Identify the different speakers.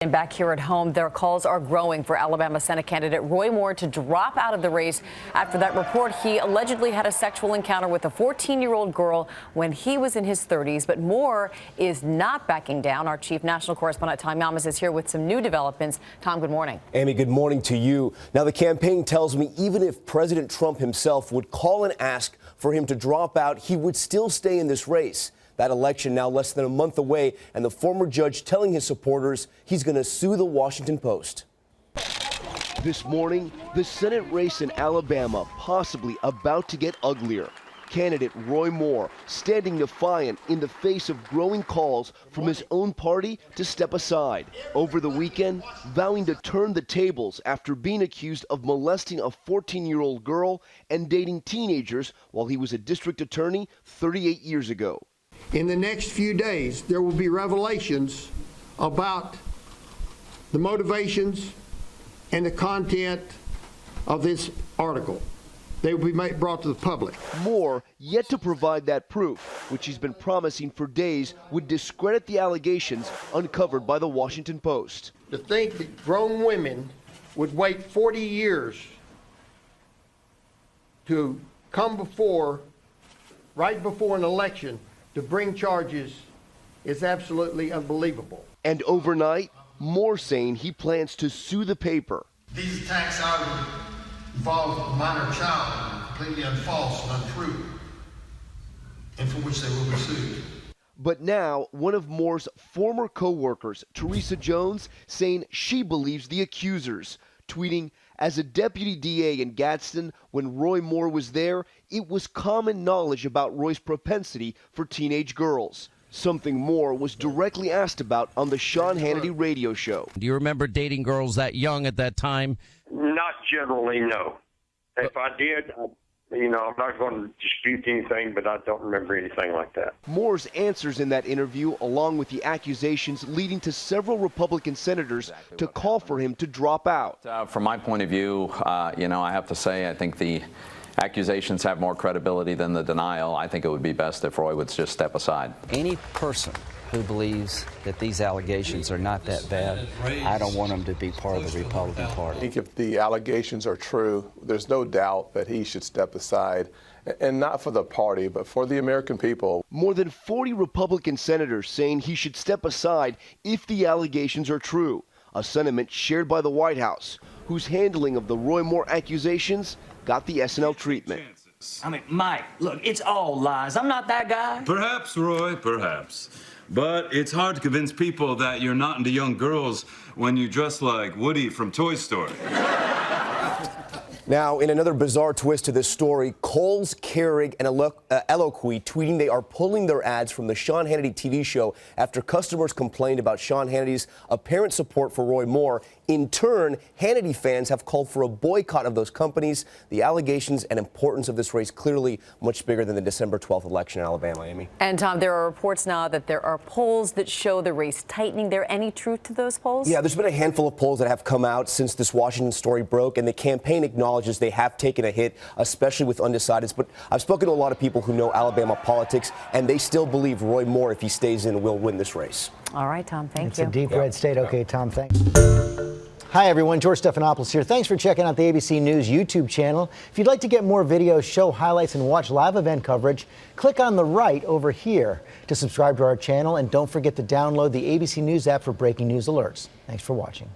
Speaker 1: And back here at home, their calls are growing for Alabama Senate candidate Roy Moore to drop out of the race after that report he allegedly had a sexual encounter with a 14-year-old girl when he was in his 30s. But Moore is not backing down. Our chief national correspondent, Tom Yamas, is here with some new developments. Tom, good morning.
Speaker 2: Amy, good morning to you. Now, the campaign tells me even if President Trump himself would call and ask for him to drop out, he would still stay in this race. That election now less than a month away, and the former judge telling his supporters he's going to sue the Washington Post. This morning, the Senate race in Alabama possibly about to get uglier. Candidate Roy Moore standing defiant in the face of growing calls from his own party to step aside. Over the weekend, vowing to turn the tables after being accused of molesting a 14-year-old girl and dating teenagers while he was a district attorney 38 years ago.
Speaker 3: In the next few days, there will be revelations about the motivations and the content of this article. They will be brought to the public.
Speaker 2: Moore yet to provide that proof, which he's been promising for days would discredit the allegations uncovered by the Washington Post.
Speaker 3: To think that grown women would wait 40 years to come before, right before an election, to bring charges is absolutely unbelievable.
Speaker 2: And overnight, Moore saying he plans to sue the paper.
Speaker 3: These attacks involve a minor child, completely false and untrue, and for which they will be sued.
Speaker 2: But now, one of Moore's former co-workers, Teresa Jones, saying she believes the accusers, tweeting, "As a deputy DA in Gadsden, when Roy Moore was there, it was common knowledge about Roy's propensity for teenage girls." Something Moore was directly asked about on the Sean Hannity radio show.
Speaker 4: Do you remember dating girls that young at that time?
Speaker 5: Not generally, no. If I did, I'm not going to dispute anything, but I don't remember anything like that.
Speaker 2: Moore's answers in that interview, along with the accusations leading to several Republican senators to call for him to drop out.
Speaker 6: From my point of view, I have to say I think the accusations have more credibility than the denial. I think it would be best if Roy would just step aside.
Speaker 7: Any person who believes that these allegations are not that bad, I don't want them to be part of the Republican Party.
Speaker 8: I think if the allegations are true, there's no doubt that he should step aside, and not for the party, but for the American people.
Speaker 2: More than 40 Republican senators saying he should step aside if the allegations are true, a sentiment shared by the White House, whose handling of the Roy Moore accusations got the SNL treatment.
Speaker 9: I mean, Mike, look, it's all lies. I'm not that guy.
Speaker 10: Perhaps, Roy, perhaps. But it's hard to convince people that you're not into young girls when you dress like Woody from Toy Story.
Speaker 2: Now, in another bizarre twist to this story, Kohl's, Keurig, and Eloquy tweeting they are pulling their ads from the Sean Hannity TV show after customers complained about Sean Hannity's apparent support for Roy Moore. In turn, Hannity fans have called for a boycott of those companies. The allegations and importance of this race clearly much bigger than the December 12th election in Alabama, Amy.
Speaker 1: And Tom, there are reports now that there are polls that show the race tightening. There any truth to those polls?
Speaker 2: Yeah, there's been a handful of polls that have come out since this Washington story broke, and the campaign acknowledges they have taken a hit, especially with undecideds. But I've spoken to a lot of people who know Alabama politics, and they still believe Roy Moore, if he stays in, will win this race.
Speaker 1: All right, Tom, thank you.
Speaker 11: It's a deep red state. Okay, Tom, thanks. Hi, everyone. George Stephanopoulos here. Thanks for checking out the ABC News YouTube channel. If you'd like to get more videos, show highlights, and watch live event coverage, click on the right over here to subscribe to our channel. And don't forget to download the ABC News app for breaking news alerts. Thanks for watching.